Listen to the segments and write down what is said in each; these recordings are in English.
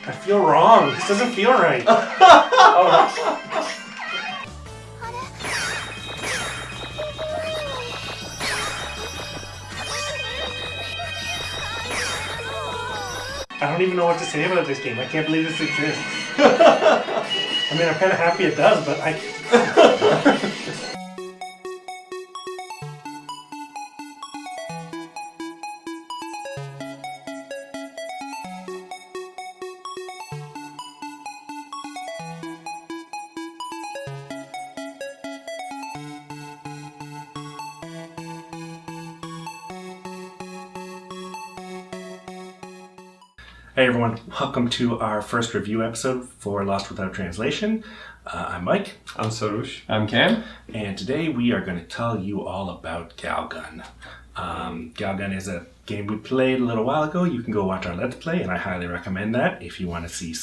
I feel wrong. This doesn't feel right. I don't even know what to say about this game. I can't believe this exists. I mean, I'm kind of happy it does, but I... Hey everyone, welcome to our first review episode for Lost Without Translation. I'm Mike. I'm Sorush. I'm Cam. And today we are going to tell you all about Galgun. Galgun is a game we played a little while ago. You can go watch our Let's Play, and I highly recommend that if you want to see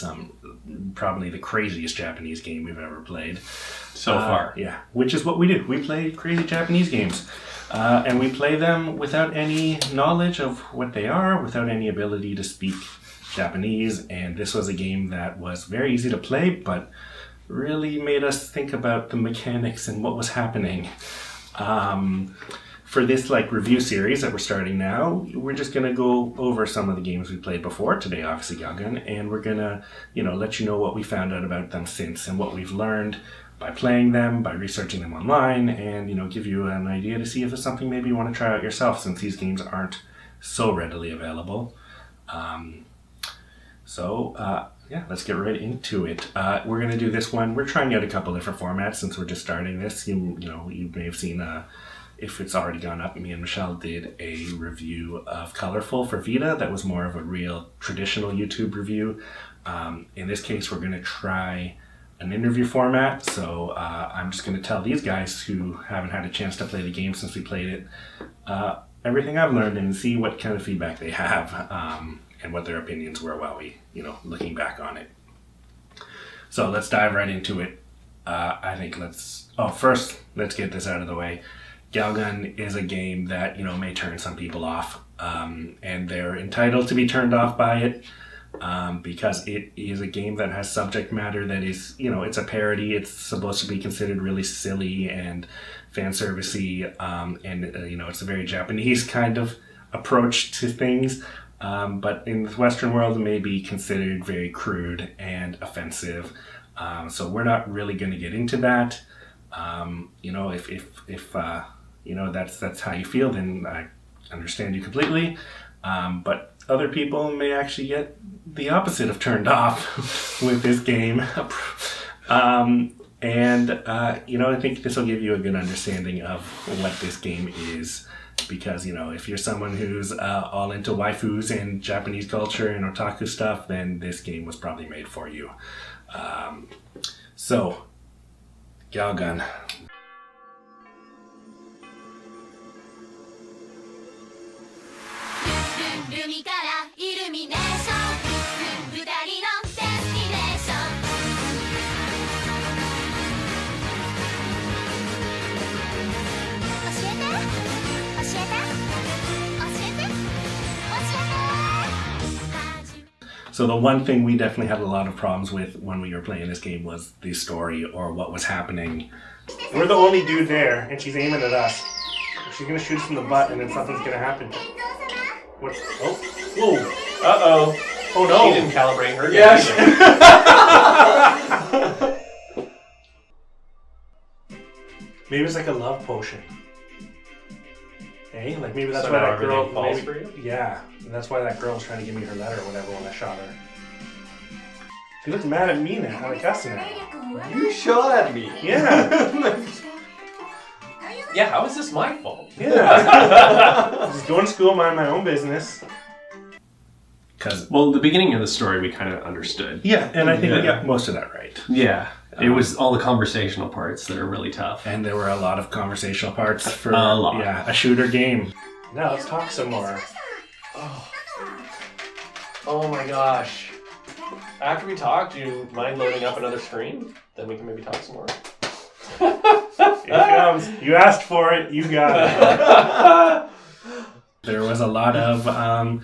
probably the craziest Japanese game we've ever played. So far. Yeah, which is what we do. We play crazy Japanese games. And we play them without any knowledge of what they are, without any ability to speak Japanese, and this was a game that was very easy to play, but really made us think about the mechanics and what was happening. For this review series that we're starting now, we're just going to go over some of the games we played before. Today, obviously, Galgun, and we're going to, let you know what we found out about them since and what we've learned by playing them, by researching them online, and, give you an idea to see if it's something maybe you want to try out yourself, since these games aren't so readily available. Let's get right into it. We're going to do this one. We're trying out a couple different formats since we're just starting this. You may have seen, if it's already gone up, me and Michelle did a review of Colorful for Vita that was more of a real traditional YouTube review. In this case, we're going to try an interview format. So I'm just going to tell these guys who haven't had a chance to play the game since we played it everything I've learned and see what kind of feedback they have. And what their opinions were while we, looking back on it. So let's dive right into it. First, let's get this out of the way. Galgun is a game that, may turn some people off, and they're entitled to be turned off by it, because it is a game that has subject matter that is, it's a parody. It's supposed to be considered really silly and fan servicey, it's a very Japanese kind of approach to things. But in the Western world, it may be considered very crude and offensive. So we're not really going to get into that. If that's how you feel, then I understand you completely. But other people may actually get the opposite of turned off with this game. I think this will give you a good understanding of what this game is. Because, if you're someone who's all into waifus and Japanese culture and otaku stuff, then this game was probably made for you. Galgun. So the one thing we definitely had a lot of problems with when we were playing this game was the story or what was happening. We're the only dude there, and she's aiming at us. She's going to shoot us in the butt, and then something's going to happen. What? Oh. Whoa. Uh-oh. Oh, no. She didn't calibrate her. Yes. Maybe it's like a love potion. Hey, maybe that's why that girl falls for you? Yeah, and that's why that girl was trying to give me her letter or whatever when I shot her. She looks mad at me now, like us now. You shot at me. Yeah. Yeah, how is this my fault? Yeah. Just going to school, mind my own business. The beginning of the story we kind of understood. Yeah, and I think we got most of that right. Yeah. It was all the conversational parts that are really tough. And there were a lot of conversational parts for a shooter game. Now let's talk some more. Oh my gosh. After we talk, do you mind loading up another screen? Then we can maybe talk some more. Here it comes. You asked for it, you got it. There was a lot of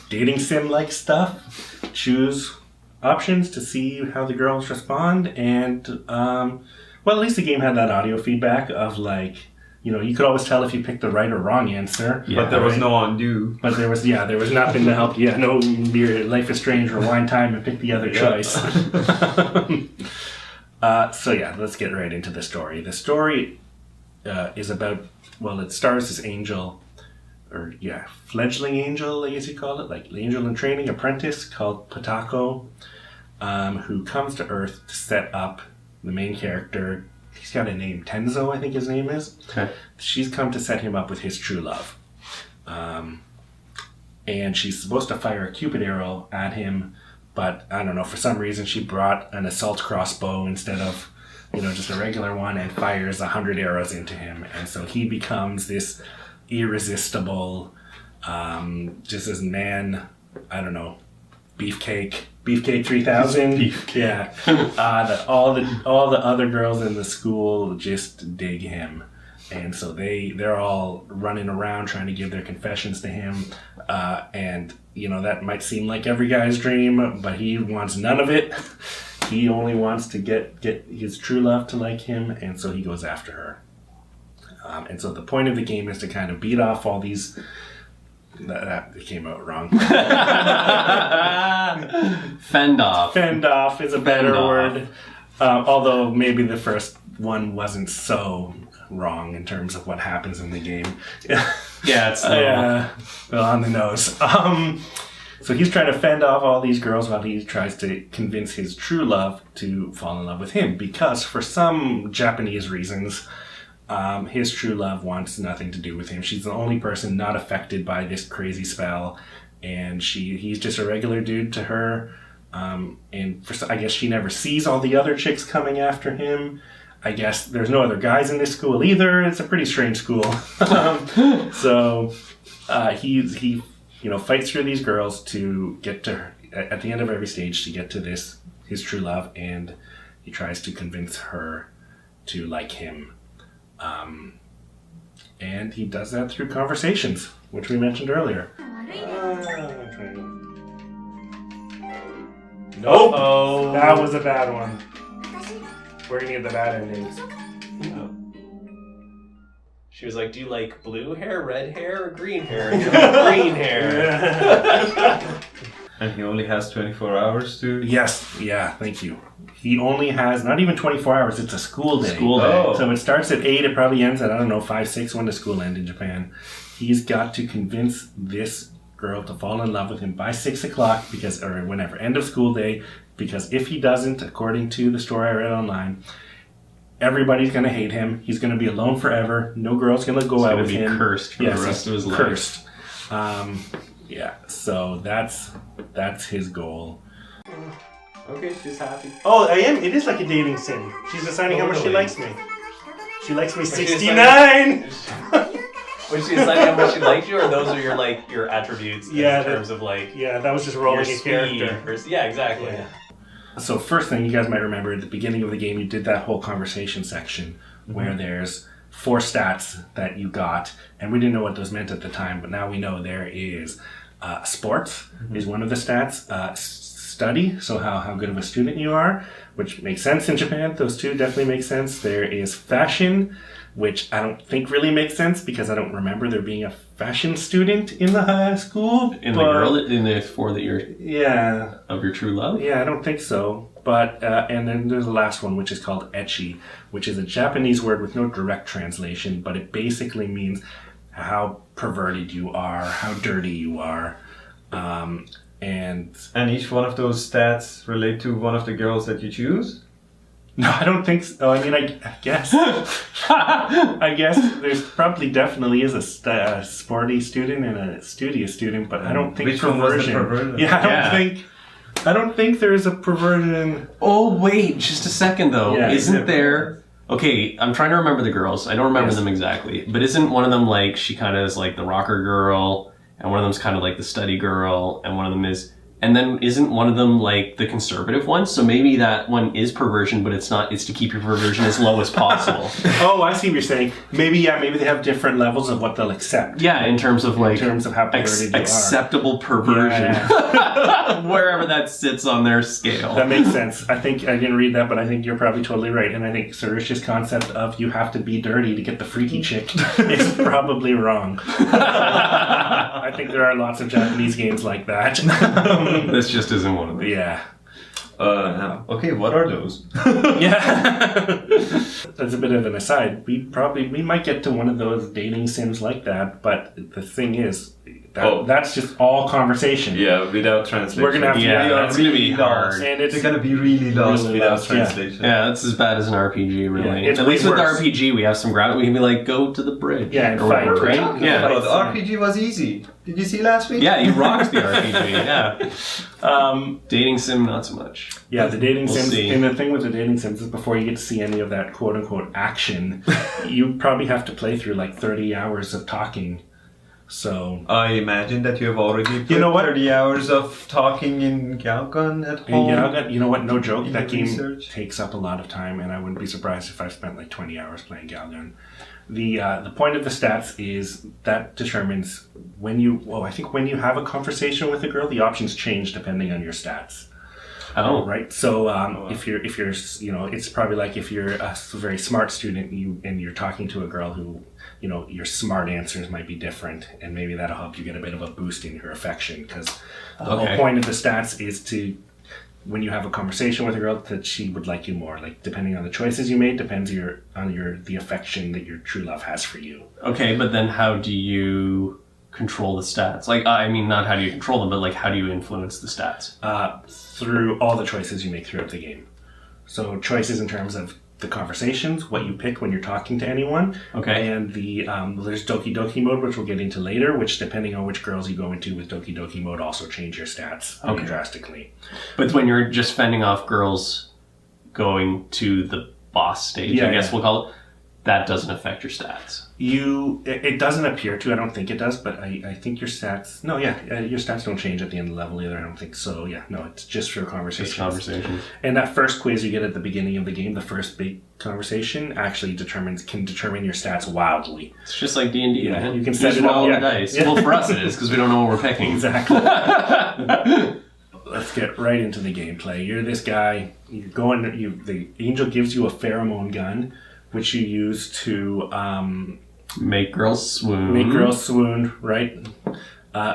dating sim-like stuff. Choose options to see how the girls respond, and well, at least the game had that audio feedback of like, you know, you could always tell if you picked the right or wrong answer. Yeah, But there was no undo. But there was nothing to help you. Yeah, no, your Life is Strange, rewind time and pick the other choice. So yeah, let's get right into the story. The story is about, well, it stars this angel, or yeah, fledgling angel, I guess you call it, like angel in training, apprentice called Patako, who comes to Earth to set up the main character. He's got a name, Tenzo, I think his name is. Okay. She's come to set him up with his true love. And she's supposed to fire a Cupid arrow at him, but I don't know, for some reason she brought an assault crossbow instead of, you know, just a regular one, and fires 100 arrows into him. And so he becomes this irresistible, just this man, I don't know, Beefcake 3000. Yeah. That all the other girls in the school just dig him, and so they're all running around trying to give their confessions to him, and you know that might seem like every guy's dream, but he wants none of it. He only wants to get his true love to like him, and so he goes after her. And so the point of the game is to kind of beat off all these. That came out wrong. Fend off. Fend off is a better Fend off. word. Although maybe the first one wasn't so wrong in terms of what happens in the game. Yeah, it's well, on the nose. So he's trying to fend off all these girls while he tries to convince his true love to fall in love with him, because for some Japanese reasons, his true love wants nothing to do with him. She's the only person not affected by this crazy spell, and he's just a regular dude to her. And I guess she never sees all the other chicks coming after him. I guess there's no other guys in this school either. It's a pretty strange school. So he fights through these girls to get to her, at the end of every stage, to get to his true love, and he tries to convince her to like him. And he does that through conversations, which we mentioned earlier. Nope. Oh, That was a bad one. We're gonna get the bad endings. She was like, "Do you like blue hair, red hair, or green hair?" And you're like, green hair. And he only has 24 hours to... Yes, yeah, thank you. He only has not even 24 hours, it's a school day. School day. Oh. So it starts at 8, it probably ends at, I don't know, 5, 6, when does school end in Japan? He's got to convince this girl to fall in love with him by 6 o'clock, or whenever, end of school day, because if he doesn't, according to the story I read online, everybody's going to hate him. He's going to be alone forever. No girl's going to go out with him. He's going to be cursed for the rest of his life. Cursed. Yeah, so that's his goal. Okay, she's happy. Oh, I am. It is like a dating sim. She's deciding how much she Totally. likes me. She likes me When she 69. When she decided how much she liked you, or those are your attributes in terms of like Yeah, that was just your rolling a speed character. versus, yeah, exactly. Yeah. So first thing you guys might remember at the beginning of the game, you did that whole conversation section where there's 4 stats that you got, and we didn't know what those meant at the time, but now we know there is sports is one of the stats. Study, so how good of a student you are, which makes sense in Japan. Those two definitely make sense. There is fashion, which I don't think really makes sense because I don't remember there being a fashion student in the high school. In the 4 that you're Yeah. of your true love? Yeah, I don't think so. But and then there's the last one, which is called ecchi, which is a Japanese word with no direct translation, but it basically means how perverted you are, how dirty you are. And each one of those stats relate to one of the girls that you choose? no, I don't think so. I mean, I guess. I guess there's definitely is a sporty student and a studious student, but I don't think Which one was the perversion? Yeah, I don't think there is a perversion. Oh, wait, just a second though. Yeah, Isn't there... Okay, I'm trying to remember the girls. I don't remember them exactly. But isn't one of them like, she kind of is like the rocker girl, and one of them's kind of like the study girl, and one of them is And then isn't one of them like the conservative one? So maybe that one is perversion, but it's not. It's to keep your perversion as low as possible. Oh, I see what you're saying. Maybe they have different levels of what they'll accept. Yeah, in terms of like how perverted you acceptable perversion, wherever that sits on their scale. That makes sense. I think I didn't read that, but I think you're probably totally right. And I think Sarusha's concept of you have to be dirty to get the freaky chick is probably wrong. I think there are lots of Japanese games like that. This just isn't one of them. Yeah. Okay, what are those? Yeah. That's a bit of an aside. We might get to one of those dating sims like that, but the thing is, that's just all conversation. Yeah, without translation. We're gonna have to. Yeah, it's gonna be hard. And They're gonna be really lost without translation. Yeah, that's as bad as an RPG, really. Yeah, it's At least way with the worse. RPG, we have some ground. We can be like, go to the bridge. Yeah, and or whatever, fight, right? yeah. Oh, the RPG was easy. Did you see last week? Yeah, you rocked the RPG. Yeah. Dating sim, not so much. Yeah, the dating We'll sims. see. And the thing with the dating sims is before you get to see any of that quote unquote action, you probably have to play through like 30 hours of talking. So I imagine that you have already put You know what? 30 hours of talking in Galgun at home. yeah, you know what? No joke. In That the game research? takes up a lot of time, and I wouldn't be surprised if I spent like 20 hours playing Galgun. The point of the stats is that determines when you. Well, I think when you have a conversation with a girl, the options change depending on your stats. Oh. Right. So if you're it's probably like if you're a very smart student and you're talking to a girl who, your smart answers might be different, and maybe that'll help you get a bit of a boost in your affection, because the whole point of the stats is to, when you have a conversation with a girl, that she would like you more. Like, depending on the choices you made, depends on the affection that your true love has for you. Okay, but then how do you control the stats? Like, I mean, not how do you control them, but like, how do you influence the stats? Through all the choices you make throughout the game. So choices in terms of the conversations, what you pick when you're talking to anyone. Okay. And there's Doki Doki mode, which we'll get into later, which depending on which girls you go into with Doki Doki mode also change your stats pretty drastically. But when you're just fending off girls going to the boss stage, I guess we'll call it, that doesn't affect your stats. It doesn't appear to. I don't think it does, but I think your stats. No, your stats don't change at the end of the level either. I don't think so. Yeah, no, it's just for conversations. Just conversations. And that first quiz you get at the beginning of the game, the first big conversation, actually can determine your stats wildly. It's just like D&D. Yeah, man. you can set just it up, roll yeah. the dice. Yeah. Well, for us it is, because we don't know what we're picking. Exactly. Let's get right into the gameplay. You're this guy. The angel gives you a pheromone gun, which you use to Make girls swoon. make girls swoon, right?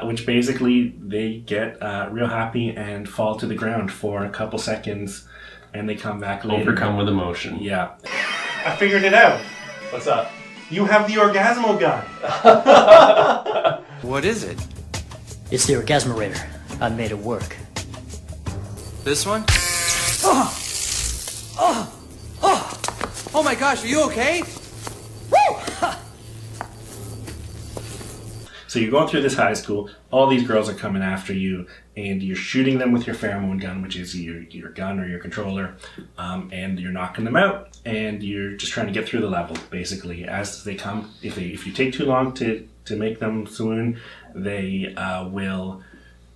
Which basically they get real happy and fall to the ground for a couple seconds, and they come back later. Overcome with emotion. Yeah. I figured it out. What's up? You have the Orgasmo gun. What is it? It's the Orgasmerator. I made it work. This one? Oh my gosh, are you okay? So you're going through this high school, all these girls are coming after you, and you're shooting them with your pheromone gun, which is your gun or your controller, and you're knocking them out, and you're just trying to get through the level, basically. As they come, if you take too long to make them swoon, they will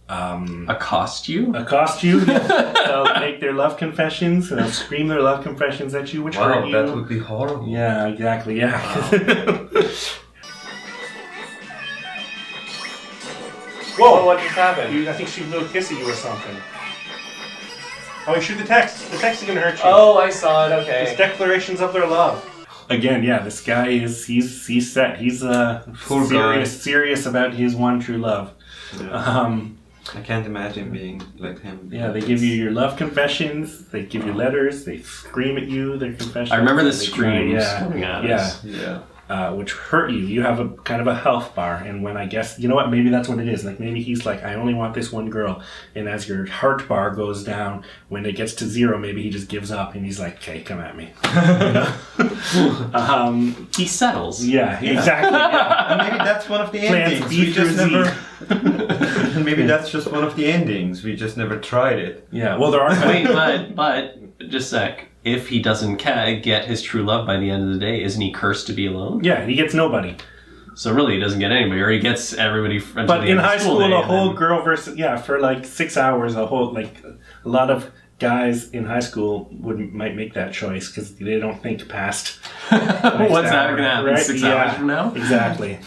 Accost you? They'll make their love confessions, and they'll scream their love confessions at you, which hurt you. That would be horrible. Yeah, exactly, yeah. Whoa, what just happened? I think she blew a kiss at you or something. Oh, you shoot the text. The text is going to hurt you. Oh, I saw it, okay. It's declarations of their love. Again, yeah, this guy he's set. He's serious about his one true love. Yeah. I can't imagine being like him. Yeah, they give you your love confessions. They give you letters. They scream at you their confessions. I remember the They screams try- coming at us. Yeah. Which hurt you. You have a kind of a health bar, and when I guess, you know what, maybe that's what it is. Like, maybe he's like, I only want this one girl, and as your heart bar goes down, when it gets to 0, maybe he just gives up, and he's like, okay, come at me. He settles. Yeah, exactly. Yeah. And maybe that's one of the Plants endings. B We just through Z. never. Maybe that's just one of the endings. We just never tried it. Yeah, well, there are... Wait, but just a sec. If he doesn't get his true love by the end of the day, isn't he cursed to be alone? Yeah, he gets nobody. So really, he doesn't get anybody, or he gets everybody. Until But the in end of high school, day, a and whole then- girl versus for like 6 hours, a lot of guys in high school might make that choice because they don't think past. What's that going to happen right? 6 hours from now? Exactly.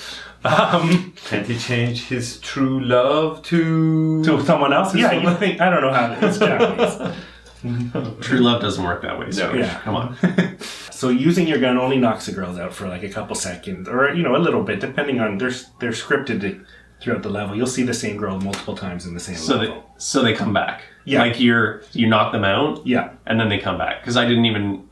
Can't he change his true love to Someone else? Yeah, you think, I don't know how it's Japanese. True love doesn't work that way. So Yeah. come on. So using your gun only knocks the girls out for like a couple seconds, or a little bit, depending on they're scripted throughout the level. You'll see the same girl multiple times in the same level. So they come back. Yeah. Like you knock them out. Yeah. And then they come back. Because I didn't even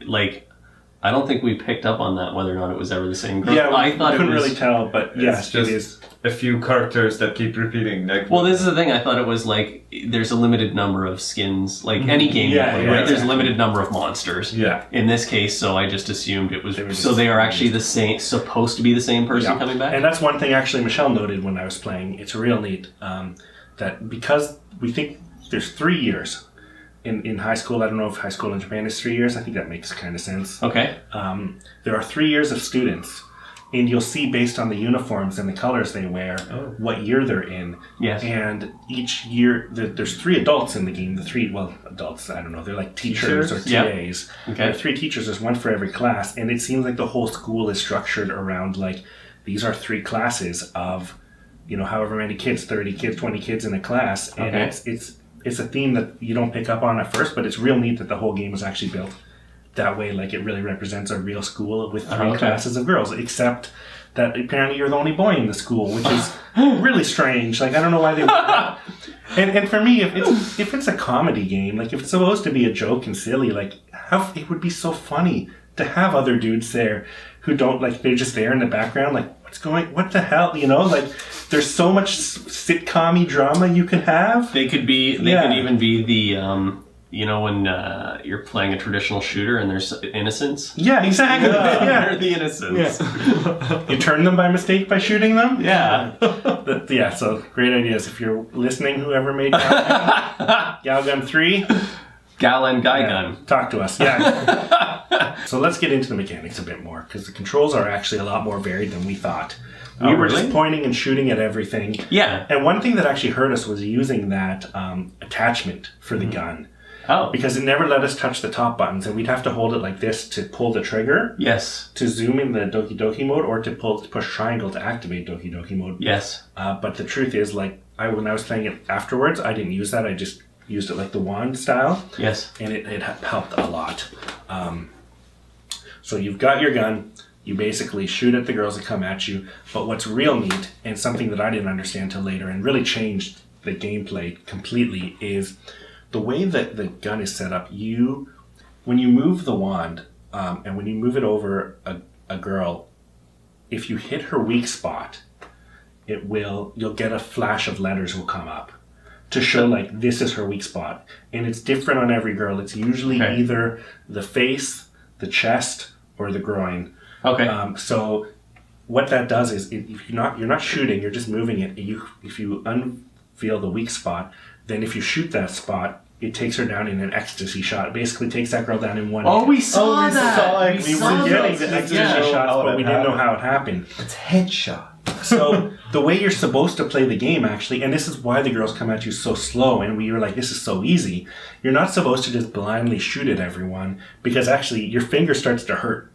I don't think we picked up on that whether or not it was ever the same girl. Yeah, I thought couldn't it was really tell, but yes, It's just it is. a few characters that keep repeating. Like, Well, this is the thing. I thought it was like there's a limited number of skins, like any game Yeah, you play, yeah, right? There's a exactly. limited number of monsters. Yeah. In this case, so I just assumed it was. They were So just- they are actually the same, supposed to be the same person Yeah. coming back. And that's one thing actually Michelle noted when I was playing. It's real neat that because we think there's 3 years in high school. I don't know if high school in Japan is 3 years. I think that makes kind of sense. Okay. There are 3 years of students, and you'll see based on the uniforms and the colors they wear what year they're in. Yes. And each year, there's 3 adults in the game. Adults, I don't know, they're like teachers or Yeah. TAs. Okay. There are 3 teachers, there's one for every class, and it seems like the whole school is structured around like, these are 3 classes of, however many kids, 30 kids, 20 kids in a class, and Okay. it's a theme that you don't pick up on at first, but it's real neat that the whole game was actually built that way. Like it really represents a real school with 3 Okay. classes of girls, except that apparently you're the only boy in the school, which is really strange. Like I don't know why they would. And for me, if it's a comedy game, like if it's supposed to be a joke and silly, like it would be so funny to have other dudes there who don't they're just there in the background, like what the hell, like there's so much sitcom-y drama you can have. They could be. They Yeah. could even be the. When you're playing a traditional shooter and there's innocents. Yeah, exactly. They're Yeah. the innocents. You turn them by mistake by shooting them? Yeah. Yeah, so great ideas. If you're listening, whoever made Galgun 3, Gal and Guy Gun. talk to us. Yeah. So let's get into the mechanics a bit more, because the controls are actually a lot more varied than we thought. We were really? just pointing and shooting at everything. Yeah. And one thing that actually hurt us was using that attachment for the gun, Oh. because it never let us touch the top buttons, and we'd have to hold it like this to pull the trigger Yes. to zoom in the Doki Doki mode, or to push triangle to activate Doki Doki mode. Yes. But the truth is, when I was playing it afterwards, I didn't use that. I just used it like the wand style, Yes. and it helped a lot. So you've got your gun. You basically shoot at the girls that come at you. But what's real neat, and something that I didn't understand till later, and really changed the gameplay completely, is the way that the gun is set up. When you move the wand, and when you move it over a girl, if you hit her weak spot, you'll get a flash of letters will come up to show this is her weak spot. And it's different on every girl. It's usually Okay. either the face, the chest, or the groin. Okay. So what that does is, if you're not shooting, you're just moving it. If you unveil the weak spot, then if you shoot that spot, it takes her down in an ecstasy shot. It basically takes that girl down in one hit. we saw that. We were getting the ecstasy shots, but we didn't know how it happened. It's headshot. So the way you're supposed to play the game, actually, and this is why the girls come at you so slow, and we were like, this is so easy. You're not supposed to just blindly shoot at everyone, because actually your finger starts to hurt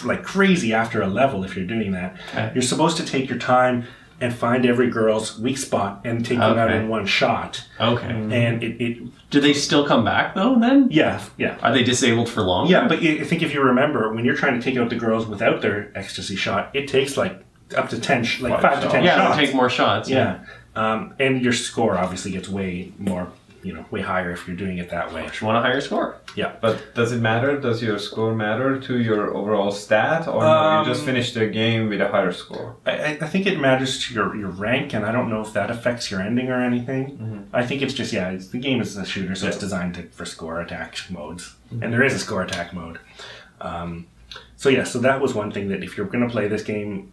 like crazy after a level if you're doing that. Okay. You're supposed to take your time and find every girl's weak spot and take them out Okay. in one shot. Okay. And it Do they still come back though? Then yeah. are they disabled for long? Yeah, but I think if you remember, when you're trying to take out the girls without their ecstasy shot, it takes up to 10, 5 to 10 Yeah, shots. they'll take more shots. Yeah. And your score obviously gets way more, way higher if you're doing it that way. You want a higher score? Yeah. But does it matter? Does your score matter to your overall stat, or no, you just finish the game with a higher score? I think it matters to your rank, and I don't know if that affects your ending or anything. I think it's just, the game is a shooter, so it's designed for score attack modes. And there is a score attack mode. So that was one thing that if you're going to play this game,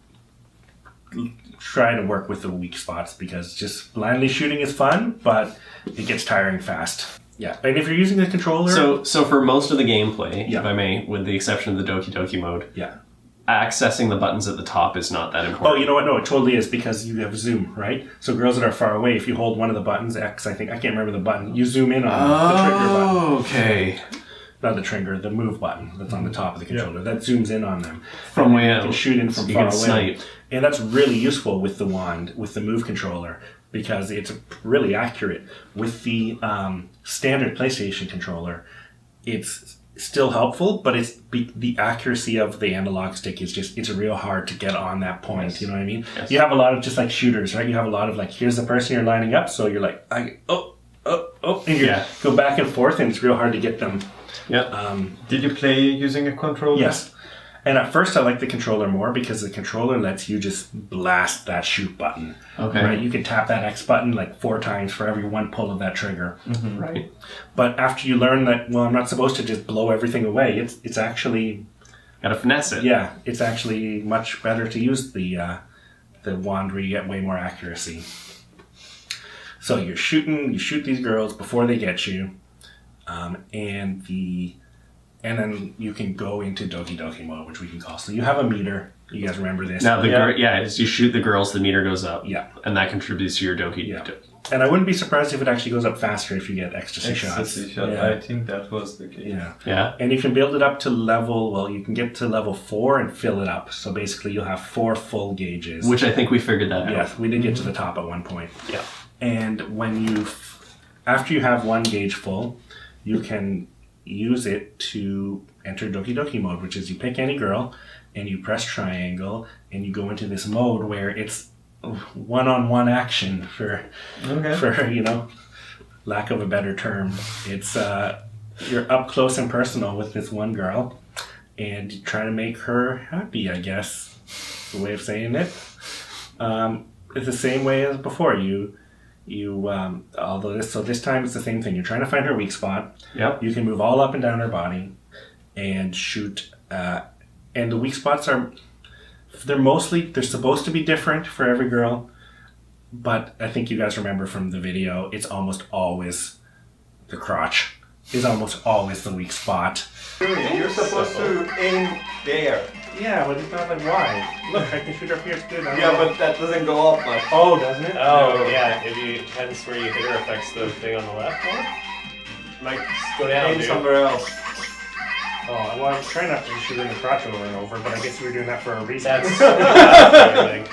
try to work with the weak spots, because just blindly shooting is fun, but it gets tiring fast. Yeah, and if you're using the controller... So for most of the gameplay, Yeah. if I may, with the exception of the Doki Doki mode, Yeah. accessing the buttons at the top is not that Oh, important. you know what? No, it totally is because you have zoom, right? So girls that are far away, if you hold one of the buttons, X, I can't remember the button, you zoom in on the trigger button. Oh, okay. Not the trigger, the move button that's on the top of the controller. That zooms in on them. From And way you out. can shoot in from So you far can away. snipe. And that's really useful with the wand, with the move controller, because it's really accurate. With the standard PlayStation controller, it's still helpful, but the accuracy of the analog stick is it's real hard to get on that point. Yes. You know what I mean? Yes. You have a lot of just like shooters, right? You have a lot of like, here's the person you're lining up, so you're like, and you go back and forth, and it's real hard to get them. Yeah. Did you play using a controller? Yes. And at first I like the controller more because the controller lets you just blast that shoot button. Okay. Right? You can tap that X button like 4 times for every one pull of that trigger. Right. But after you learn that, well, I'm not supposed to just blow everything away, it's actually, Gotta finesse it. yeah, it's actually much better to use the wand where you get way more accuracy. So you shoot these girls before they get you, and then you can go into Doki Doki mode, which we can call. So you have a meter. You guys remember this? Now, as you shoot the girls, the meter goes up. Yeah. And that contributes to your Doki. Yeah. And I wouldn't be surprised if it actually goes up faster if you get ecstasy shots. Ecstasy shot. Yeah. I think that was the case. Yeah. Yeah. And you can build it up to you can get to level 4 and fill it up. So basically you'll have 4 full gauges. Which I think we figured that out. Yes, we did get to the top at one point. Yeah. And after you have 1 gauge full, you can use it to enter Doki Doki mode, which is you pick any girl and you press triangle and you go into this mode where it's one-on-one action for lack of a better term. It's you're up close and personal with this one girl and you try to make her happy, I guess. Is the way of saying it. It's the same way as before. This time it's the same thing. You're trying to find her weak spot. Yep. You can move all up and down her body and shoot. And the weak spots they're supposed to be different for every girl, but I think you guys remember from the video, it's almost always the crotch. Is almost always the weak spot. You're supposed to aim there. Yeah, but it's not like why. Look, I can shoot her here. It's good. Yeah, but that doesn't go up much. Oh, doesn't it? Oh, yeah. Hence where you hit her affects the thing on the left more. Might go down, Aim dude. somewhere else. Oh, well, I was trying not to shoot her in the crotch over and over, but I guess you were doing that for a reason. That's everything.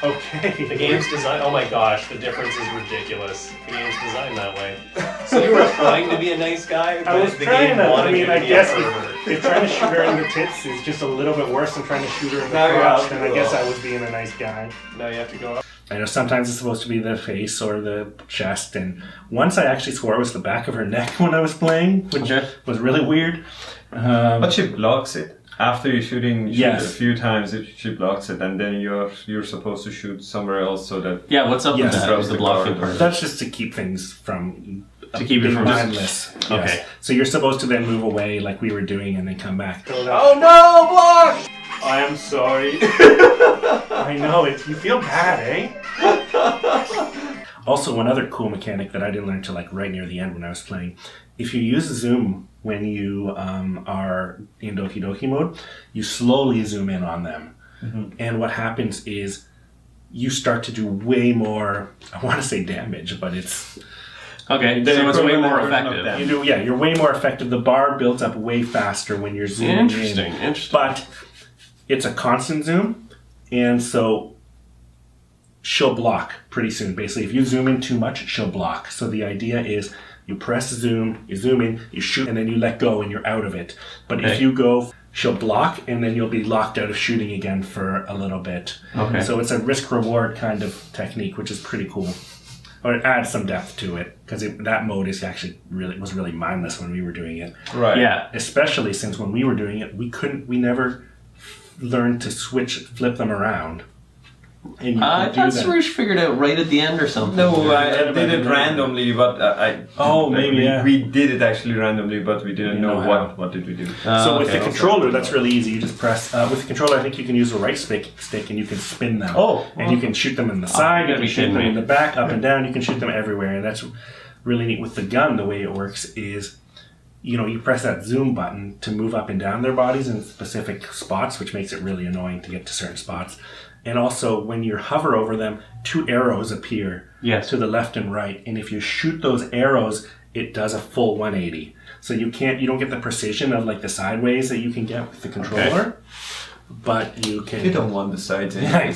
Okay. The game's designed. Oh my gosh, the difference is ridiculous. The game's designed that way. So you were trying to be a nice guy, but I was the trying game to. wanted I mean, you to I be guess a pervert. if trying to shoot her in the tits is just a little bit worse than trying to shoot her in the Now you crotch, have to then I go guess up. I was being a nice guy. Now you have to go up. I know sometimes it's supposed to be the face or the chest, and once I actually swore it was the back of her neck when I was playing, which was really weird. But she blocks it. After you shoot Yes. a few times, she blocks it, and then you're supposed to shoot somewhere else so that Yeah, what's up Yes. with that? With the blocking part? That's just to keep things from keep it being from mindless. Yes. Okay. So you're supposed to then move away like we were doing and then come back. Oh no, block! I am sorry. I know it. You feel bad, eh? Also, one other cool mechanic that I didn't learn till like right near the end when I was playing. If you use zoom when you are in Doki Doki mode, you slowly zoom in on them. And what happens is you start to do way more, I want to say damage, but it's... Okay, so it's way more effective. You're way more effective. The bar builds up way faster when you're zooming Interesting. But it's a constant zoom, and so she'll block pretty soon. Basically, if you zoom in too much, she'll block. So the idea is you press zoom, you zoom in, you shoot, and then you let go and you're out of it. But if you go, she'll block, and then you'll be locked out of shooting again for a little bit. Okay. So it's a risk-reward kind of technique, which is pretty cool. Or it adds some depth to it, because that mode is actually was really mindless when we were doing it. right. Yeah. Especially since when we were doing it, we never learned to flip them around. And you I could do thought that. Swoosh figured out right at the end or something. No, I did it randomly, but we did it actually randomly, but we didn't know what did we do. So with okay. the controller, that's really easy. You just press with the controller. I think you can use the right stick and you can spin them. And you can shoot them in the side. you You gotta can be shoot kidding them me. in the back, up and down. You can shoot them everywhere, and that's really neat. With the gun, the way it works is you press that zoom button to move up and down their bodies in specific spots, which makes it really annoying to get to certain spots. And also, when you hover over them, 2 arrows appear to the left and right. And if you shoot those arrows, it does a full 180. So you don't get the precision of like the sideways that you can get with the controller, but you can. You don't want the sides. Yeah.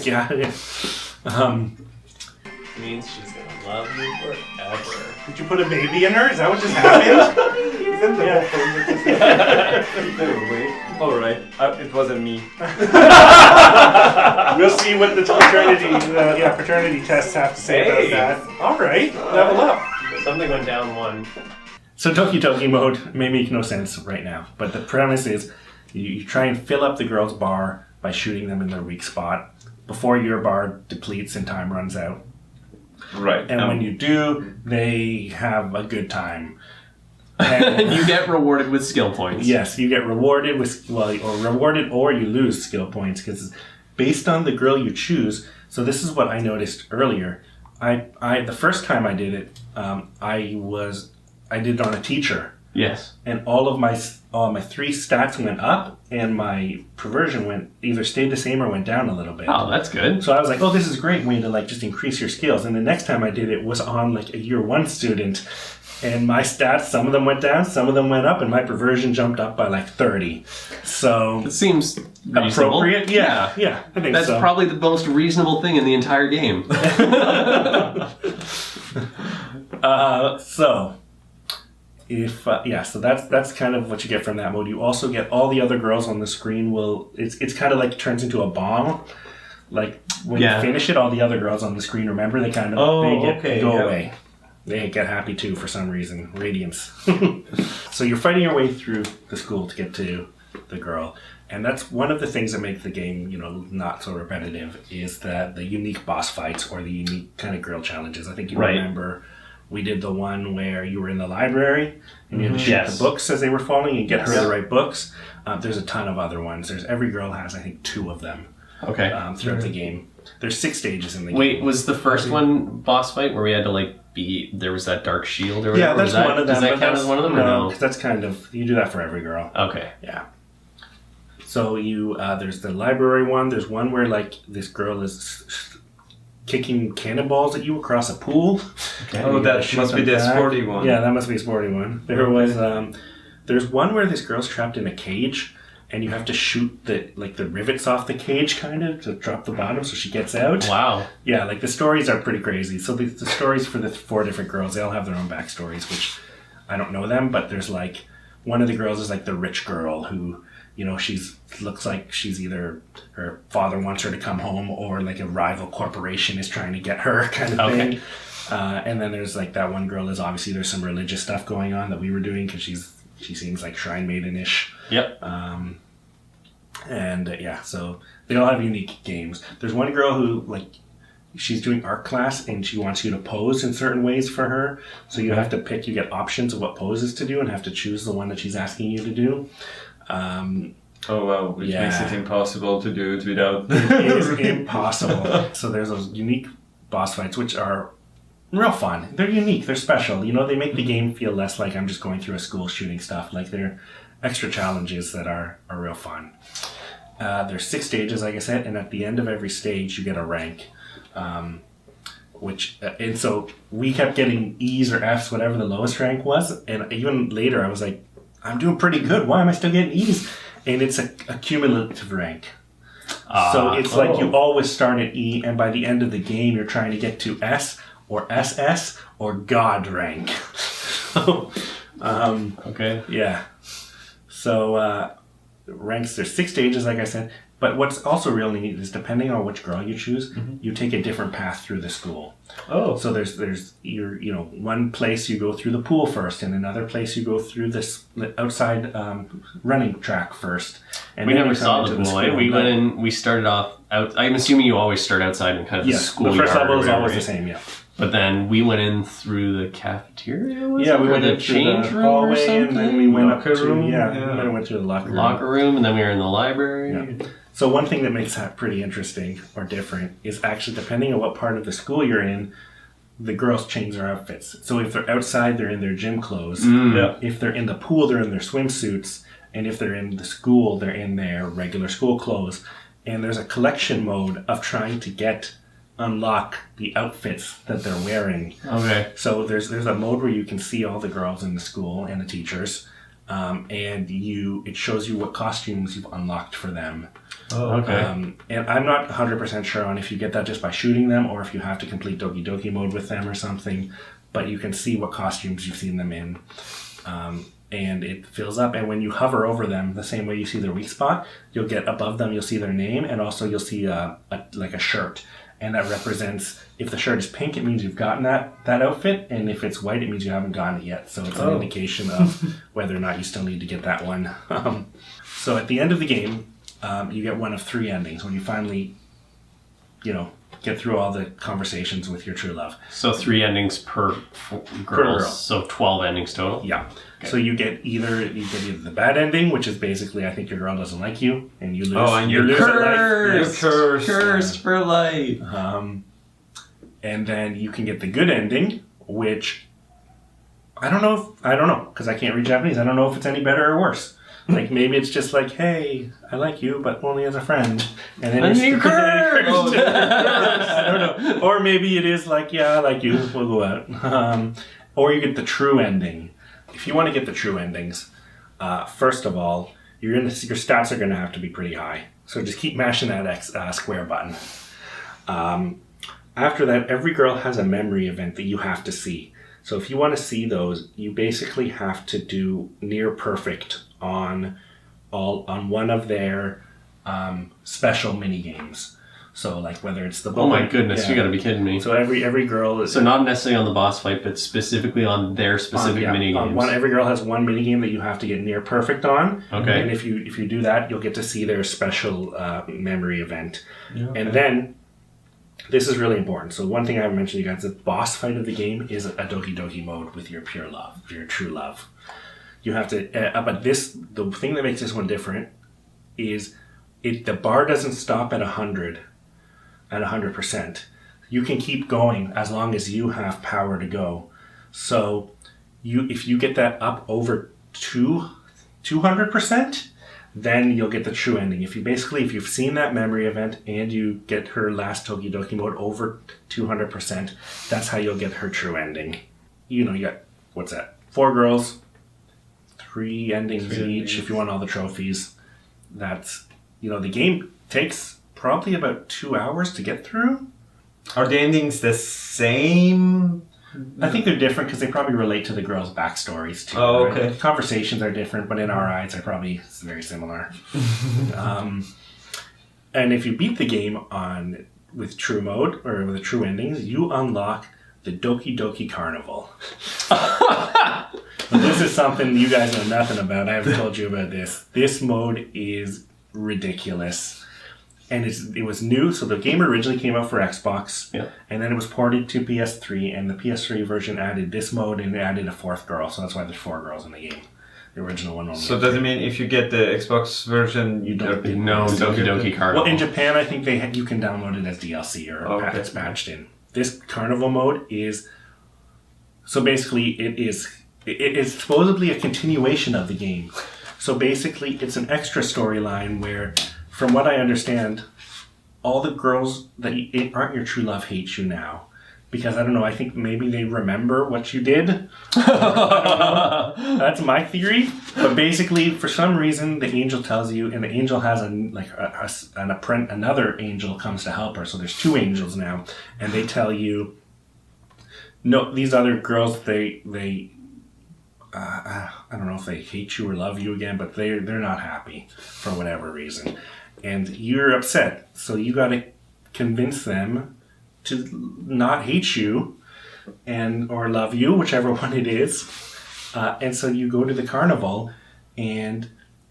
Means she's gonna love you forever. Did you put a baby in her? Is that what just happened? All right, it wasn't me. We'll see what the paternity tests have to say about that. All right, level up. Something went down 1. So Toki Toki mode may make no sense right now, but the premise is you try and fill up the girl's bar by shooting them in their weak spot before your bar depletes and time runs out. Right. And when you do, they have a good time. And you get rewarded with skill points. Yes, you get rewarded or you lose skill points because based on the girl you choose. So this is what I noticed earlier. I the first time I did it, I did it on a teacher. Yes. And all of my 3 stats went up, and my perversion either stayed the same or went down a little bit. Oh, that's good. So I was like, oh, this is a great way to like just increase your skills. And the next time I did it was on like a year 1 student, and my stats, some of them went down, some of them went up, and my perversion jumped up by like 30. So it seems reasonable. Appropriate. Yeah, I think that's so. probably the most reasonable thing in the entire game. So that's kind of what you get from that mode. You also get all the other girls on the screen it's kind of like turns into a bomb. Like when you finish it, all the other girls on the screen, remember, they kind of go away. They get happy too for some reason. Radiance. So you're fighting your way through the school to get to the girl. And that's one of the things that make the game, not so repetitive, is that the unique boss fights or the unique kind of girl challenges. I think you remember we did the one where you were in the library and you had to shoot the books as they were falling and get her the right books. There's a ton of other ones. Every girl has, I think, 2 of them throughout the game. There's 6 stages in the game. Wait, was the first one boss fight where we had to there was that dark shield or whatever? Yeah, that's one of them. Does that count as one of them? No, because that's kind of, you do that for every girl. Okay. Yeah. So there's the library one. There's one where like this girl is kicking cannonballs at you across a pool. Okay. Oh, that must be the sporty one. Yeah, that must be a sporty one. There's one where this girl's trapped in a cage, and you have to shoot the rivets off the cage kind of to drop the bottom so she gets out. Wow. Yeah, like the stories are pretty crazy. So the stories for the 4 different girls, they all have their own backstories, which I don't know them, but there's like one of the girls is like the rich girl who, looks like she's either her father wants her to come home or like a rival corporation is trying to get her kind of thing. And then there's like that one girl is obviously there's some religious stuff going on that we were doing because she seems like shrine maiden-ish. Yep. So they all have unique games. There's one girl who she's doing art class and she wants you to pose in certain ways for her. So you have to pick, you get options of what poses to do and have to choose the one that she's asking you to do. Which makes it impossible to do it without. It is impossible. So there's those unique boss fights, which are real fun. They're unique. They're special. They make the game feel less like I'm just going through a school shooting stuff. Like they're extra challenges that are real fun. There's 6 stages, like I said, and at the end of every stage, you get a rank. And so we kept getting E's or F's, whatever the lowest rank was. And even later, I was like, I'm doing pretty good. Why am I still getting E's? And it's a cumulative rank. So it's like you always start at E, and by the end of the game, you're trying to get to S or SS or God rank. Okay. Yeah. So ranks, there's 6 stages, like I said. But what's also real neat is depending on which girl you choose, you take a different path through the school. Oh. So there's one place you go through the pool first, and another place you go through this outside running track first. And we then never you come saw into the pool. school. We went in. We started off out. I'm assuming you always start outside in kind of the school. The first yard level is or always whatever, the same. Yeah. But then we went in through the cafeteria. We went the into change the room hallway, or something. and then we went up to room. we went to the locker room. Locker room, and then we were in the library. Yeah. So one thing that makes that pretty interesting or different is actually depending on what part of the school you're in, the girls change their outfits. So if they're outside, they're in their gym clothes. Yeah. If they're in the pool, they're in their swimsuits. And if they're in the school, they're in their regular school clothes. And there's a collection mode of trying to unlock the outfits that they're wearing. Okay. So there's a mode where you can see all the girls in the school and the teachers, and it shows you what costumes you've unlocked for them. Oh, okay. And I'm not 100% sure on if you get that just by shooting them or if you have to complete Doki Doki mode with them or something, but you can see what costumes you've seen them in. And it fills up, and when you hover over them, the same way you see their weak spot, you'll get above them, you'll see their name, and also you'll see a shirt. And that represents, if the shirt is pink, it means you've gotten that outfit, and if it's white, it means you haven't gotten it yet. So it's an indication of whether or not you still need to get that one. So at the end of the game, you get one of 3 endings when you finally, get through all the conversations with your true love. So 3 endings per girl. So 12 endings total? Yeah. Okay. So you get either the bad ending, which is basically I think your girl doesn't like you, and you lose. Oh, and you lose at life. Cursed! Cursed for life! And then you can get the good ending, which I don't know, because I can't read Japanese. I don't know if it's any better or worse. Like, maybe it's just like, hey, I like you, but only as a friend. And then you're cursed! I don't know. Or maybe it is like, yeah, I like you, we'll go out. Or you get the true ending. If you want to get the true endings, first of all, your stats are going to have to be pretty high. So just keep mashing that square button. After that, every girl has a memory event that you have to see. So if you want to see those, you basically have to do near perfect on one of their special mini games. So like whether it's the Oh my goodness, you gotta be kidding me. So every girl is So not necessarily on the boss fight, but specifically on their specific mini games. Every girl has one mini game that you have to get near perfect on. Okay. And if you do that, you'll get to see their special memory event. Yeah, okay. And then this is really important. So one thing I haven't mentioned to you guys, the boss fight of the game is a Doki Doki mode with your pure love, your true love. You have to, but the thing that makes this one different is the bar doesn't stop at 100%. You can keep going as long as you have power to go. So if you get that up over 200%, then you'll get the true ending. If you've seen that memory event and you get her last Doki Doki mode over 200%, that's how you'll get her true ending. You got, what's that? 4 girls, 3 endings each. If you want all the trophies, that's, the game takes probably about 2 hours to get through. Are the endings the same? I think they're different because they probably relate to the girls' backstories too. Oh, right? okay. The conversations are different, but in our eyes, they're probably very similar. And if you beat the game with true mode or with the true endings, you unlock the Doki Doki Carnival. This is something you guys know nothing about. I haven't told you about this. This mode is ridiculous. And it was new, so the game originally came out for Xbox, and then it was ported to PS3, and the PS3 version added this mode and it added a 4th girl, so that's why there's 4 girls in the game. The original one only. So does it mean if you get the Xbox version, you don't get no Doki Doki Carnival? Well, in Japan, I think you can download it as DLC or it's patched in. This Carnival mode is so basically it is supposedly a continuation of the game. So basically, it's an extra storyline where, from what I understand, all the girls that aren't your true love hate you now. Because, I don't know, I think maybe they remember what you did. I don't know. That's my theory. But basically, for some reason, the angel tells you, and the angel has another angel comes to help her. So there's 2 angels now. And they tell you, no, these other girls, I don't know if they hate you or love you again, but they're not happy for whatever reason. And you're upset. So you got to convince them to not hate you or love you, whichever one it is. And so you go to the carnival and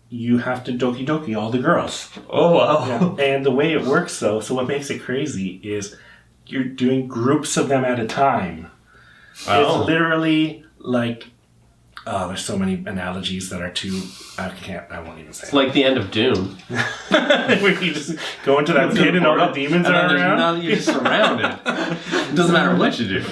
you have to Doki Doki all the girls. Oh, wow. Yeah. And the way it works, though, so what makes it crazy is you're doing groups of them at a time. Wow. It's literally like there's so many analogies that are too. I won't even say. It's like the end of Doom. Where you just go into that pit and all the demons And then are there's around. none, you're just surrounded. It doesn't matter what you do.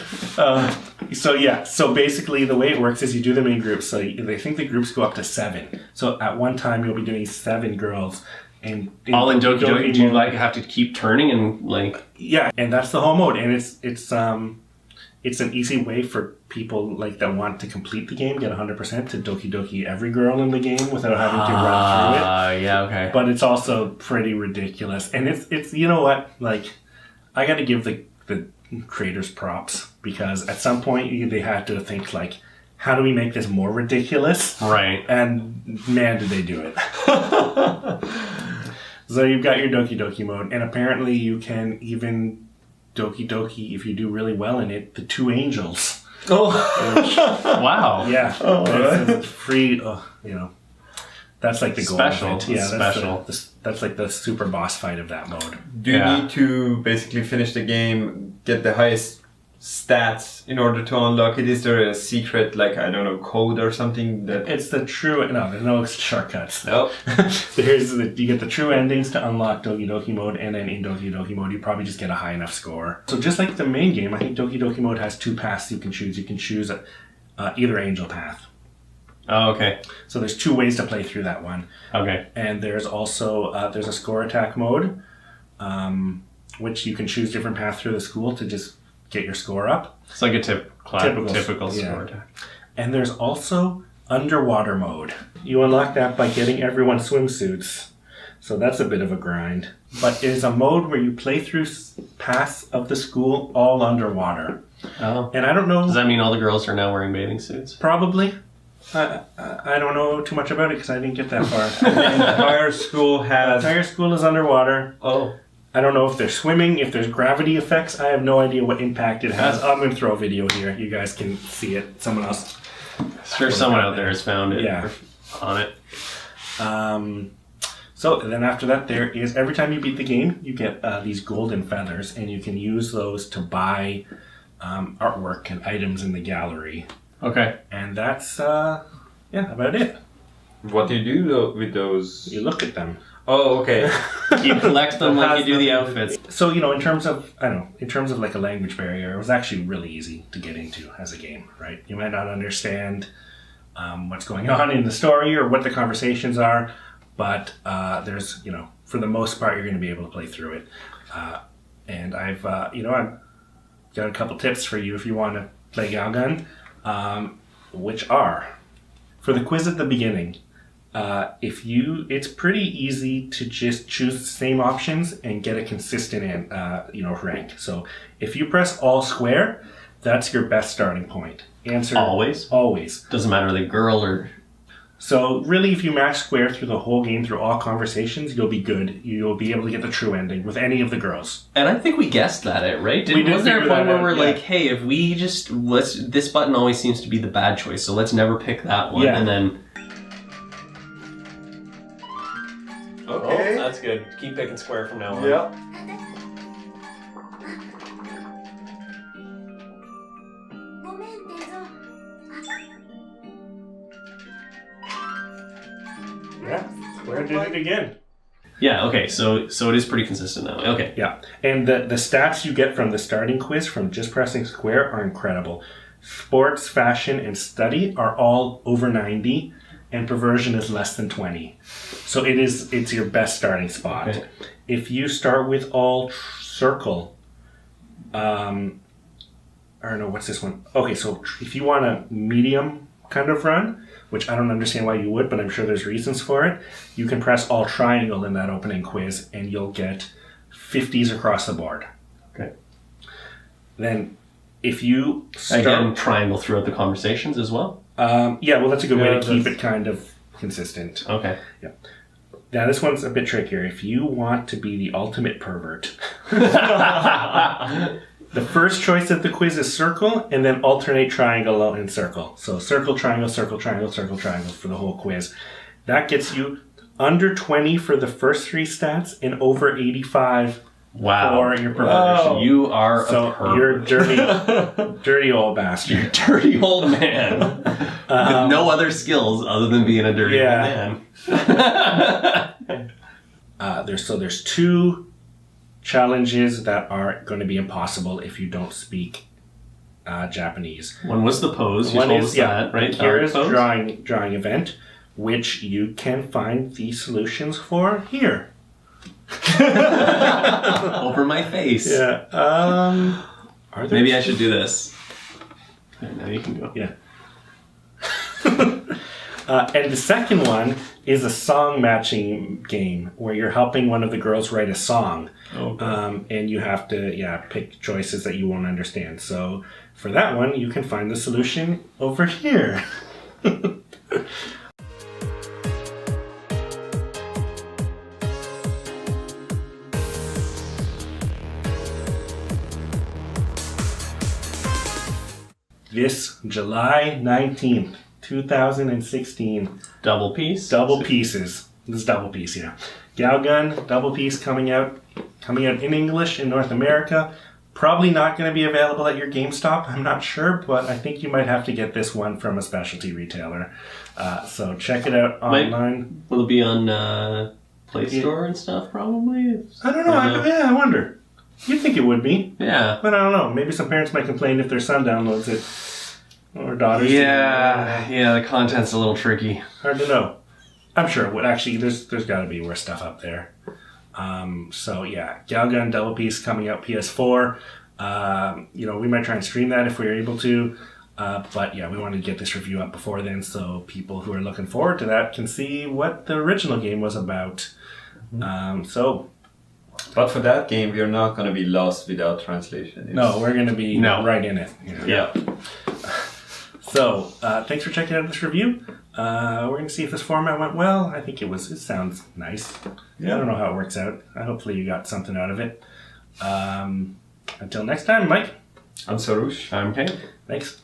So basically the way it works is you do them in groups. So they think the groups go up to 7. So at one time you'll be doing 7 girls. And All in Doki Doki, do you mode- like have to keep turning and like? Yeah, and that's the whole mode, and it's an easy way for people like that want to complete the game, get 100% to Doki Doki every girl in the game without having to run through it. Yeah, okay. But it's also pretty ridiculous, and it's you know what, like I got to give the creators props because at some point they had to think like, how do we make this more ridiculous? Right. And man, did they do it. So you've got your Doki Doki mode, and apparently you can even Doki Doki, if you do really well in it, the 2 angels. Oh, Wow. Yeah. Oh, It's free, that's like the goal Special. of it. Yeah, Special. That's like the super boss fight of that mode. Do you Yeah. need to basically finish the game, get the highest stats in order to unlock it? Is there a secret, like, I don't know, code or something that... It's the true, no, there's no shortcuts. Nope. You get the true endings to unlock Doki Doki mode, and then in Doki Doki mode, you probably just get a high enough score. So just like the main game, I think Doki Doki mode has 2 paths you can choose. You can choose either angel path. Oh, okay. So there's 2 ways to play through that one. Okay. And there's also, there's a score attack mode, which you can choose different paths through the school to just get your score up. It's like a typical yeah. sword attack. And there's also underwater mode. You unlock that by getting everyone swimsuits. So that's a bit of a grind. But it is a mode where you play through paths of the school all underwater. Oh. And I don't know... Does that mean all the girls are now wearing bathing suits? Probably. I don't know too much about it because I didn't get that far. The entire school The has... entire school is underwater. Oh. I don't know if they're swimming, if there's gravity effects. I have no idea what impact it has. I'm going to throw a video here. You guys can see it. Someone else. Sure, someone out there has found it. Yeah. On it. So then after that, there is, every time you beat the game, you get these golden feathers, and you can use those to buy artwork and items in the gallery. Okay. And that's, about it. What do you do with those? You look at them. Oh, okay. You collect them like you do the outfits. So, in terms of like a language barrier, it was actually really easy to get into as a game, right? You might not understand what's going on in the story or what the conversations are, but there's, for the most part, you're going to be able to play through it. And I've got a couple tips for you if you want to play Galgun, which are, for the quiz at the beginning, it's pretty easy to just choose the same options and get a consistent, rank. So if you press all square, that's your best starting point. Answer Always? Always. Doesn't matter the girl or... So really, if you match square through the whole game, through all conversations, you'll be good. You'll be able to get the true ending with any of the girls. And I think we guessed that, right? We did Wasn't there a figure point that where out, we're yeah. like, hey, if we just... this button always seems to be the bad choice, so let's never pick that one. Yeah. And then... Oh, that's good. Keep picking square from now on. Yep. Yeah, square did it again. Yeah, okay, so it is pretty consistent now. Okay. Yeah, and the stats you get from the starting quiz from just pressing square are incredible. Sports, fashion, and study are all over 90, and perversion is less than 20. So it's your best starting spot. Okay. If you start with all circle, I don't know, what's this one? Okay, so if you want a medium kind of run, which I don't understand why you would, but I'm sure there's reasons for it, you can press all triangle in that opening quiz and you'll get 50s across the board. Okay. Then if you start... Again, triangle throughout the conversations as well? well, that's a good way Yeah, to keep it kind of consistent. Okay. Yeah. Now, this one's a bit trickier. If you want to be the ultimate pervert, the first choice of the quiz is circle, and then alternate triangle and circle. So circle, triangle, circle, triangle, circle, triangle for the whole quiz. That gets you under 20 for the first 3 stats and over 85 Wow. for your perversion. You are So a pervert. you're dirty old bastard. You're a dirty old man with no other skills other than being a dirty old man. There's 2 challenges that are going to be impossible if you don't speak Japanese. One was the pose. You One told is us that, right? Akira's Pose? drawing event, which you can find the solutions for here. Over my face. Yeah. Are there? Maybe I should do this. Okay, now you can go. Yeah. And the second one is a song matching game where you're helping one of the girls write a song. Okay. And you have to, pick choices that you won't understand. So for that one, you can find the solution over here. This July 19th, 2016. Double piece. Double pieces. This is double piece, yeah. Galgun, double piece coming out in English in North America. Probably not going to be available at your GameStop, I'm not sure, but I think you might have to get this one from a specialty retailer. So check it out online. Will it be on Play Store and stuff, probably? I don't know. I wonder. You'd think it would be, Yeah. but I don't know. Maybe some parents might complain if their son downloads it. Or daughters. Yeah, the content's a little tricky. Hard to know. I'm sure it would. Actually, there's got to be worse stuff up there. So yeah, Galgun double piece coming out PS4. We might try and stream that if we're able to. But yeah, we wanted to get this review up before then, so people who are looking forward to that can see what the original game was about. But for that game, we're not going to be lost without translation. No, we're going to be right in it. Yeah. So, thanks for checking out this review. We're going to see if this format went well. I think it sounds nice. Yeah. I don't know how it works out. Hopefully you got something out of it. Until next time, Mike. I'm Sarush. I'm Kane. Thanks.